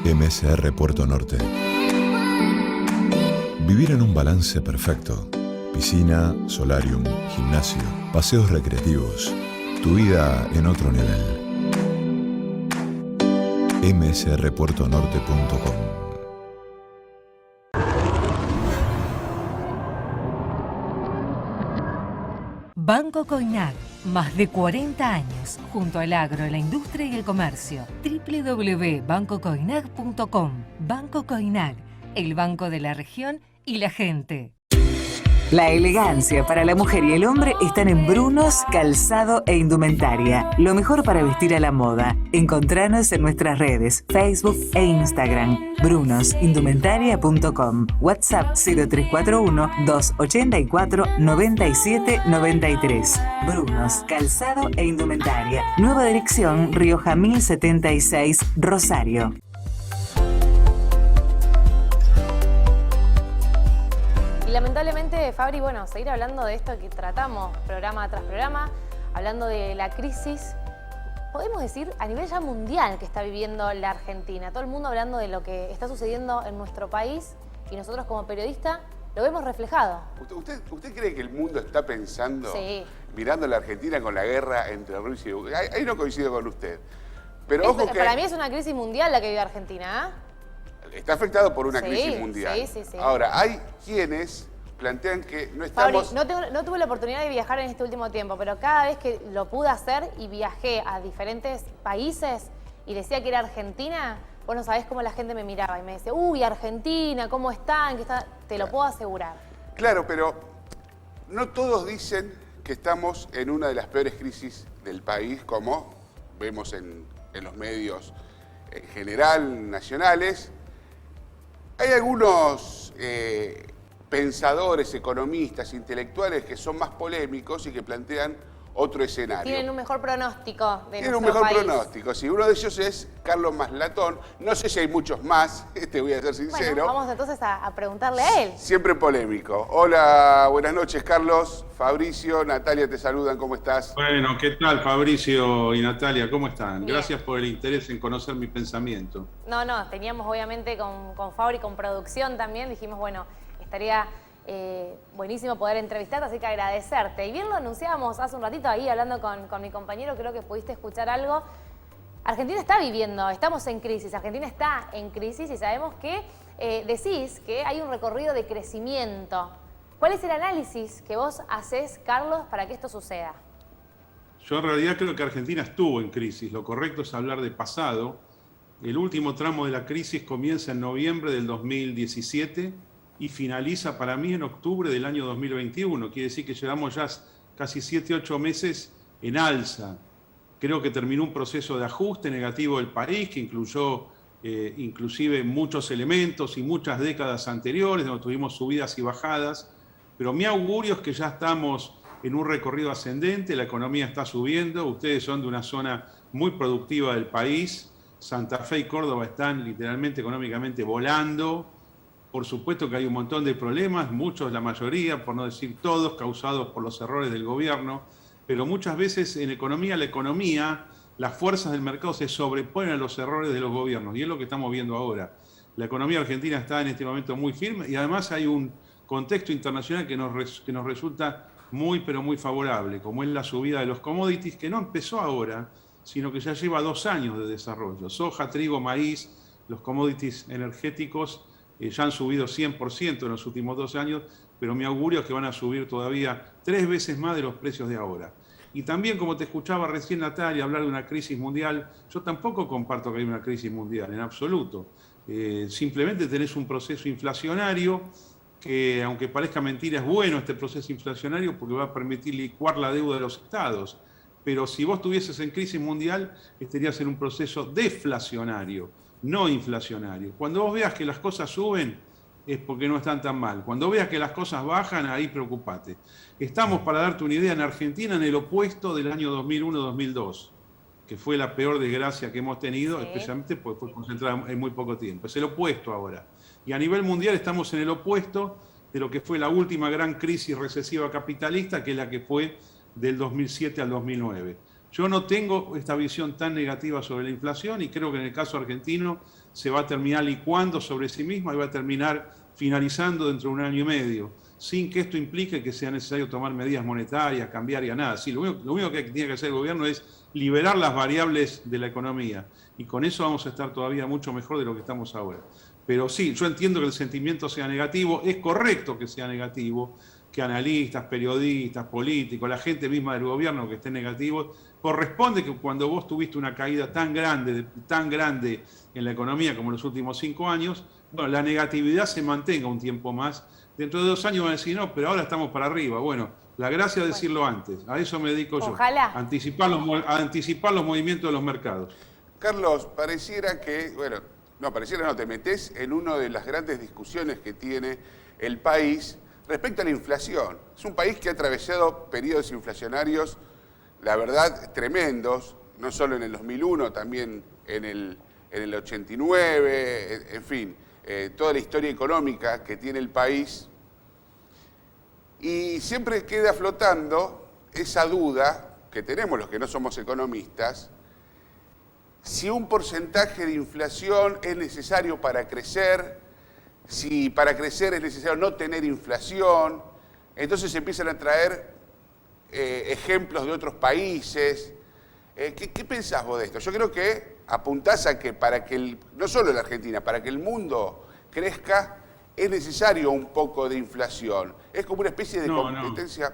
MSR Puerto Norte. Vivir en un balance perfecto. Piscina, solarium, gimnasio, paseos recreativos. Tu vida en otro nivel. msrpuertonorte.com. Banco Coinac, más de 40 años, junto al agro, la industria y el comercio. www.bancocoinac.com. Banco Coinac, el banco de la región y la gente. La elegancia para la mujer y el hombre están en Brunos, Calzado e Indumentaria. Lo mejor para vestir a la moda. Encontranos en nuestras redes, Facebook e Instagram. brunosindumentaria.com. WhatsApp 0341-284-9793. Brunos, Calzado e Indumentaria. Nueva dirección, Rioja 1076, Rosario. Y lamentablemente, Fabri, bueno, seguir hablando de esto que tratamos programa tras programa, hablando de la crisis, podemos decir a nivel ya mundial que está viviendo la Argentina. Todo el mundo hablando de lo que está sucediendo en nuestro país y nosotros como periodistas lo vemos reflejado. ¿Usted cree que el mundo está pensando, sí, mirando a la Argentina con la guerra entre Rusia y Ucrania? Ahí no coincido con usted. Pero ojo que para mí es una crisis mundial la que vive Argentina, ¿eh? Está afectado por una crisis mundial. Sí. Ahora, hay quienes plantean que no estamos... Fabri, no tuve la oportunidad de viajar en este último tiempo, pero cada vez que lo pude hacer y viajé a diferentes países y decía que era Argentina, vos no sabés cómo la gente me miraba y me decía, uy, Argentina, ¿cómo están? Te lo puedo asegurar. Claro, pero no todos dicen que estamos en una de las peores crisis del país, como vemos en los medios en general, nacionales. Hay algunos pensadores, economistas, intelectuales que son más polémicos y que plantean otro escenario. Tienen un mejor pronóstico de Tienen un nuestro mejor país. pronóstico, sí. Uno de ellos es Carlos Maslatón. No sé si hay muchos más, te voy a ser sincero. Bueno, vamos entonces a preguntarle a él. Siempre polémico. Hola, buenas noches, Carlos. Fabricio, Natalia te saludan, ¿cómo estás? Bueno, ¿qué tal, Fabricio y Natalia? ¿Cómo están? Bien. Gracias por el interés en conocer mi pensamiento. No, teníamos obviamente con Fabri, con producción también, dijimos, bueno, estaría buenísimo poder entrevistarte, así que agradecerte. Y bien lo anunciábamos hace un ratito ahí, hablando con mi compañero, creo que pudiste escuchar algo. Argentina está viviendo, estamos en crisis, Argentina está en crisis y sabemos que decís que hay un recorrido de crecimiento. ¿Cuál es el análisis que vos haces, Carlos, para que esto suceda? Yo en realidad creo que Argentina estuvo en crisis. Lo correcto es hablar de pasado. El último tramo de la crisis comienza en noviembre del 2017 y finaliza para mí en octubre del año 2021. Quiere decir que llevamos ya casi 7, 8 meses en alza. Creo que terminó un proceso de ajuste negativo del país que incluyó inclusive muchos elementos y muchas décadas anteriores, donde tuvimos subidas y bajadas. Pero mi augurio es que ya estamos en un recorrido ascendente, la economía está subiendo, ustedes son de una zona muy productiva del país, Santa Fe y Córdoba están literalmente económicamente volando. Por supuesto que hay un montón de problemas, muchos, la mayoría, por no decir todos, causados por los errores del gobierno, pero muchas veces en economía, las fuerzas del mercado se sobreponen a los errores de los gobiernos, y es lo que estamos viendo ahora. La economía argentina está en este momento muy firme y además hay un contexto internacional que nos resulta muy, pero muy favorable, como es la subida de los commodities, que no empezó ahora, sino que ya lleva 2 años de desarrollo. Soja, trigo, maíz, los commodities energéticos ya han subido 100% en los últimos 2 años, pero mi augurio es que van a subir todavía 3 veces más de los precios de ahora. Y también, como te escuchaba recién, Natalia, hablar de una crisis mundial, yo tampoco comparto que hay una crisis mundial, en absoluto. Simplemente tenés un proceso inflacionario que, aunque parezca mentira, es bueno este proceso inflacionario porque va a permitir licuar la deuda de los estados. Pero si vos estuvieses en crisis mundial, estarías en un proceso deflacionario, no inflacionario. Cuando vos veas que las cosas suben, es porque no están tan mal. Cuando veas que las cosas bajan, ahí preocupate. Estamos, para darte una idea, en Argentina en el opuesto del año 2001-2002, que fue la peor desgracia que hemos tenido, especialmente porque fue concentrada en muy poco tiempo. Es el opuesto ahora. Y a nivel mundial estamos en el opuesto de lo que fue la última gran crisis recesiva capitalista, que es la que fue del 2007 al 2009. Yo no tengo esta visión tan negativa sobre la inflación y creo que en el caso argentino se va a terminar licuando sobre sí misma y va a terminar finalizando dentro de 1 año y medio, sin que esto implique que sea necesario tomar medidas monetarias, cambiar y a nada. Sí, lo único que tiene que hacer el gobierno es liberar las variables de la economía y con eso vamos a estar todavía mucho mejor de lo que estamos ahora. Pero sí, yo entiendo que el sentimiento sea negativo, es correcto que sea negativo, que analistas, periodistas, políticos, la gente misma del gobierno que esté negativo, corresponde que cuando vos tuviste una caída tan grande en la economía como en los últimos 5 años, bueno, la negatividad se mantenga un tiempo más. Dentro de 2 años van a decir, no, pero ahora estamos para arriba. Bueno, la gracia es decirlo antes, a eso me dedico yo. Ojalá. Anticipar los movimientos de los mercados. Carlos, pareciera que, bueno, no, te metés en una de las grandes discusiones que tiene el país respecto a la inflación. Es un país que ha atravesado periodos inflacionarios, la verdad, tremendos, no solo en el 2001, también en el 89, en fin, toda la historia económica que tiene el país. Y siempre queda flotando esa duda que tenemos los que no somos economistas, si un porcentaje de inflación es necesario para crecer, si para crecer es necesario no tener inflación. Entonces empiezan a traer ejemplos de otros países. ¿Qué pensás vos de esto? Yo creo que apuntás a que para que, no solo la Argentina, para que el mundo crezca, es necesario un poco de inflación. Es como una especie de competencia.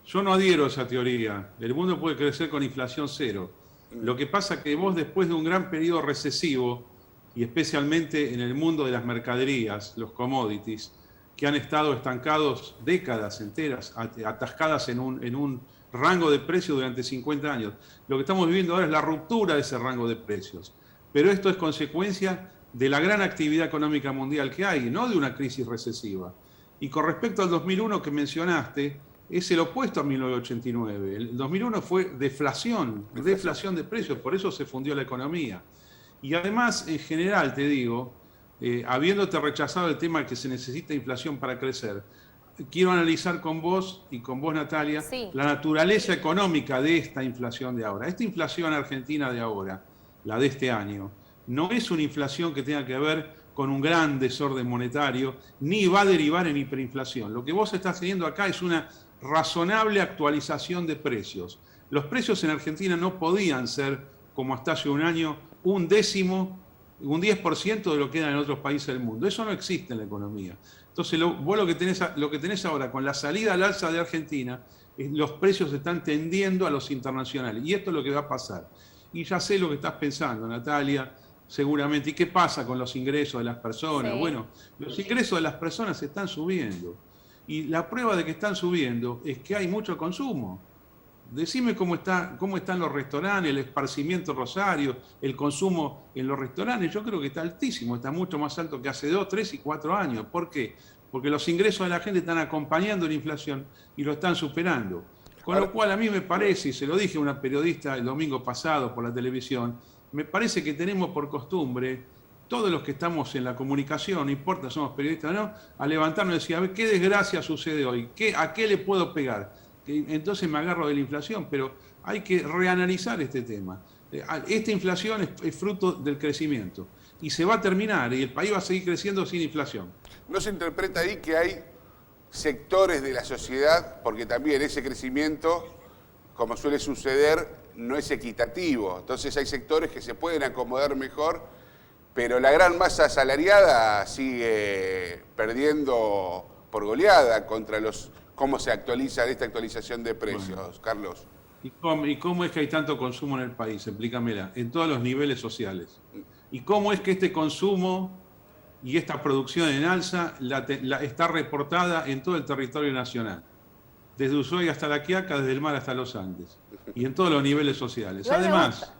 Yo no adhiero a esa teoría. El mundo puede crecer con inflación cero. Lo que pasa es que vos, después de un gran periodo recesivo, y especialmente en el mundo de las mercaderías, los commodities, que han estado estancados décadas enteras, atascadas en un rango de precios durante 50 años. Lo que estamos viviendo ahora es la ruptura de ese rango de precios. Pero esto es consecuencia de la gran actividad económica mundial que hay, no de una crisis recesiva. Y con respecto al 2001 que mencionaste, es el opuesto a 1989. El 2001 fue deflación de precios, por eso se fundió la economía. Y además, en general, te digo, habiéndote rechazado el tema de que se necesita inflación para crecer, quiero analizar con vos y con vos, Natalia, sí, la naturaleza económica de esta inflación de ahora. Esta inflación argentina de ahora, la de este año, no es una inflación que tenga que ver con un gran desorden monetario, ni va a derivar en hiperinflación. Lo que vos estás teniendo acá es una razonable actualización de precios. Los precios en Argentina no podían ser, como hasta hace un año, un 10% de lo que era en otros países del mundo. Eso no existe en la economía. Entonces, vos lo que tenés ahora con la salida al alza de Argentina, los precios están tendiendo a los internacionales. Y esto es lo que va a pasar. Y ya sé lo que estás pensando, Natalia, seguramente. ¿Y qué pasa con los ingresos de las personas? Sí. Bueno, los ingresos de las personas están subiendo. Y la prueba de que están subiendo es que hay mucho consumo. Decime cómo están los restaurantes, el esparcimiento Rosario, el consumo en los restaurantes. Yo creo que está altísimo, está mucho más alto que hace 2, 3 y 4 años. ¿Por qué? Porque los ingresos de la gente están acompañando la inflación y lo están superando. Con lo cual a mí me parece, y se lo dije a una periodista el domingo pasado por la televisión, me parece que tenemos por costumbre, todos los que estamos en la comunicación, no importa, somos periodistas o no, a levantarnos y decir, a ver, ¿qué desgracia sucede hoy? ¿A qué le puedo pegar? Entonces me agarro de la inflación, pero hay que reanalizar este tema. Esta inflación es fruto del crecimiento y se va a terminar y el país va a seguir creciendo sin inflación. ¿No se interpreta ahí que hay sectores de la sociedad, porque también ese crecimiento, como suele suceder, no es equitativo? Entonces hay sectores que se pueden acomodar mejor, pero la gran masa asalariada sigue perdiendo por goleada contra los... ¿Cómo se actualiza esta actualización de precios, bueno, Carlos? ¿Y cómo es que hay tanto consumo en el país? Explícamela. En todos los niveles sociales. ¿Y cómo es que este consumo y esta producción en alza está reportada en todo el territorio nacional? Desde Ushuaia hasta La Quiaca, desde el mar hasta los Andes. Y en todos los niveles sociales. Además,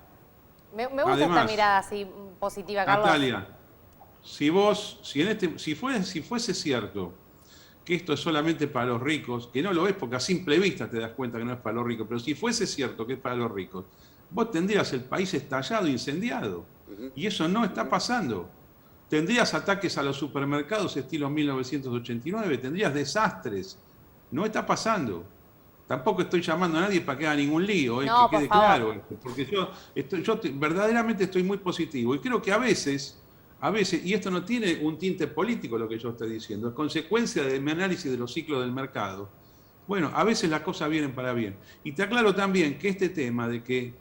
me gusta esta mirada así positiva, Carlos. Natalia, si fuese cierto que esto es solamente para los ricos, que no lo es porque a simple vista te das cuenta que no es para los ricos, pero si fuese cierto que es para los ricos, vos tendrías el país estallado, incendiado. Y eso no está pasando. Tendrías ataques a los supermercados estilo 1989, tendrías desastres. No está pasando. Tampoco estoy llamando a nadie para que haga ningún lío, No, que quede por favor. claro, porque verdaderamente estoy muy positivo y creo que a veces, y esto no tiene un tinte político lo que yo estoy diciendo, es consecuencia de mi análisis de los ciclos del mercado. Bueno, a veces las cosas vienen para bien. Y te aclaro también que este tema de que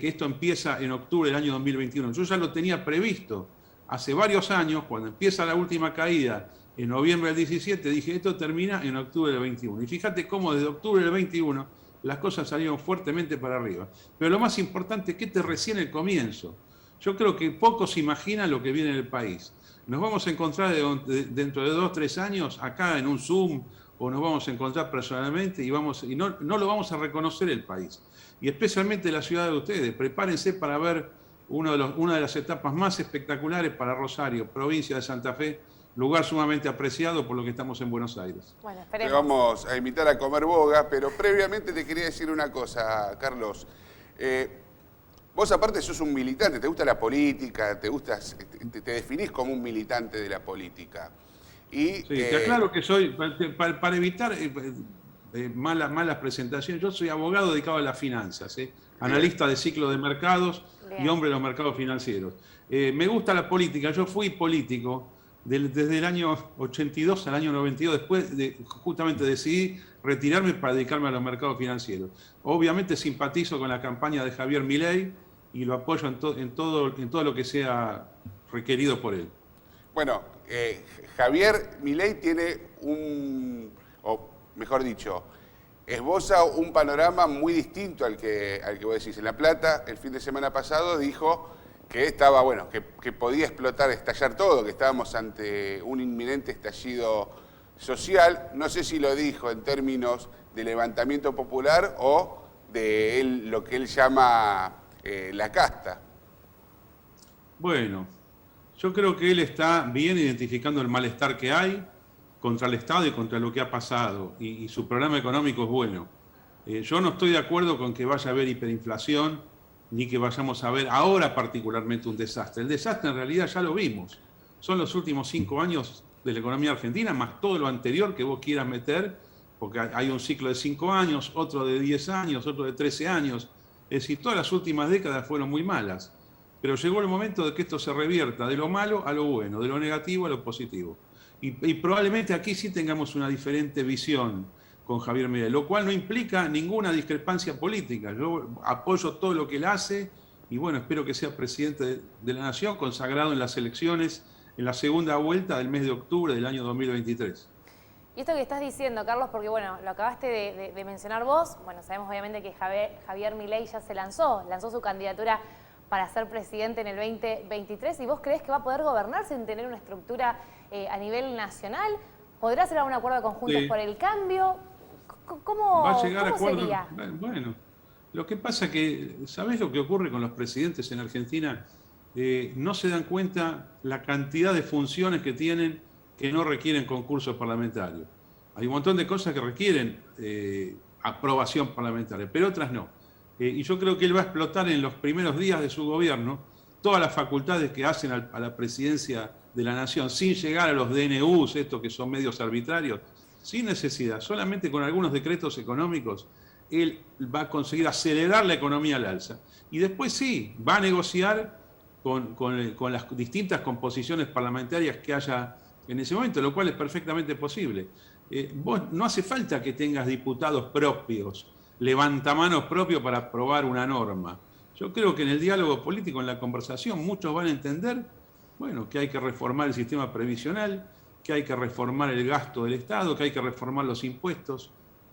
esto empieza en octubre del año 2021, yo ya lo tenía previsto hace varios años, cuando empieza la última caída en noviembre del 17, dije, esto termina en octubre del 21. Y fíjate cómo desde octubre del 21 las cosas salieron fuertemente para arriba. Pero lo más importante es que este recién el comienzo. Yo creo que pocos imaginan lo que viene en el país. Nos vamos a encontrar dentro de 2 o 3 años acá en un Zoom, o nos vamos a encontrar personalmente y no lo vamos a reconocer el país. Y especialmente la ciudad de ustedes. Prepárense para ver una de las etapas más espectaculares para Rosario, provincia de Santa Fe, lugar sumamente apreciado por lo que estamos en Buenos Aires. Bueno, Te esperemos. vamos a invitar a comer boga, pero previamente te quería decir una cosa, Carlos. Vos aparte sos un militante, te gusta la política, te definís como un militante de la política. Y, Sí, te aclaro que soy, para evitar malas presentaciones, yo soy abogado dedicado a las finanzas, analista de ciclo de mercados y hombre de los mercados financieros. Me gusta la política, yo fui político desde el año 82 al año 92, después justamente decidí retirarme para dedicarme a los mercados financieros. Obviamente simpatizo con la campaña de Javier Milei y lo apoyo en todo lo que sea requerido por él. Bueno, Javier Milei tiene mejor dicho, esboza un panorama muy distinto al que vos decís. En La Plata, el fin de semana pasado, dijo que estaba, bueno, que podía estallar todo, que estábamos ante un inminente estallido social. No sé si lo dijo en términos de levantamiento popular o de lo que él llama la casta. Bueno, yo creo que él está bien identificando el malestar que hay contra el Estado y contra lo que ha pasado, y su programa económico es bueno. Yo no estoy de acuerdo con que vaya a haber hiperinflación, ni que vayamos a ver ahora particularmente un desastre. El desastre en realidad ya lo vimos. Son los últimos 5 años de la economía argentina, más todo lo anterior que vos quieras meter, porque hay un ciclo de 5 años, otro de 10 años, otro de 13 años. Es decir, todas las últimas décadas fueron muy malas. Pero llegó el momento de que esto se revierta de lo malo a lo bueno, de lo negativo a lo positivo. Y probablemente aquí sí tengamos una diferente visión con Javier Milei, lo cual no implica ninguna discrepancia política. Yo apoyo todo lo que él hace y bueno, espero que sea presidente de la Nación, consagrado en las elecciones en la segunda vuelta del mes de octubre del año 2023. Y esto que estás diciendo, Carlos, porque bueno, lo acabaste de mencionar vos, bueno, sabemos obviamente que Javier Milei ya se lanzó su candidatura para ser presidente en el 2023, y vos creés que va a poder gobernar sin tener una estructura a nivel nacional. ¿Podrá hacer algún acuerdo conjunto por el cambio? ¿Cómo, va a llegar a cómo acuerdo. sería? Bueno, lo que pasa que, ¿sabés lo que ocurre con los presidentes en Argentina? No se dan cuenta la cantidad de funciones que tienen que no requieren concursos parlamentarios. Hay un montón de cosas que requieren aprobación parlamentaria, pero otras no. Y yo creo que él va a explotar en los primeros días de su gobierno todas las facultades que hacen a la presidencia de la Nación, sin llegar a los DNUs, estos que son medios arbitrarios, sin necesidad, solamente con algunos decretos económicos, él va a conseguir acelerar la economía al alza. Y después sí, va a negociar con las distintas composiciones parlamentarias que haya en ese momento, lo cual es perfectamente posible. Vos no hace falta que tengas diputados propios, levantamanos propios para aprobar una norma. Yo creo que en el diálogo político, en la conversación, muchos van a entender, bueno, que hay que reformar el sistema previsional, que hay que reformar el gasto del Estado, que hay que reformar los impuestos,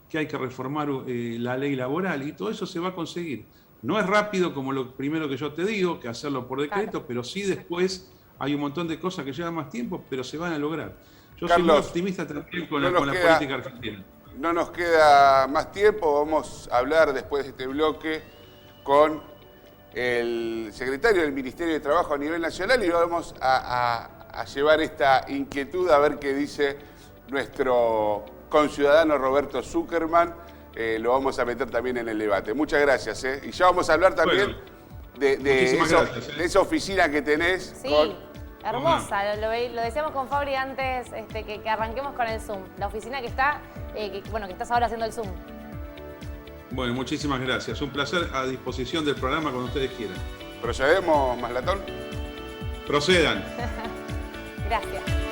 que hay que reformar la ley laboral, y todo eso se va a conseguir. No es rápido como lo primero que yo te digo, que hacerlo por decreto, claro, pero sí después hay un montón de cosas que llevan más tiempo, pero se van a lograr. Yo Carlos, soy muy optimista también con la política argentina. No nos queda más tiempo, vamos a hablar después de este bloque con el secretario del Ministerio de Trabajo a nivel nacional y vamos a llevar esta inquietud a ver qué dice nuestro conciudadano Roberto Zuckerman. Lo vamos a meter también en el debate. Muchas gracias. Y ya vamos a hablar también de esa oficina que tenés. Sí, hermosa. Lo decíamos con Fabri antes que arranquemos con el Zoom. La oficina que está, que estás ahora haciendo el Zoom. Bueno, muchísimas gracias. Un placer, a disposición del programa cuando ustedes quieran. ¿Procedemos, Maslatón? Procedan. Gracias.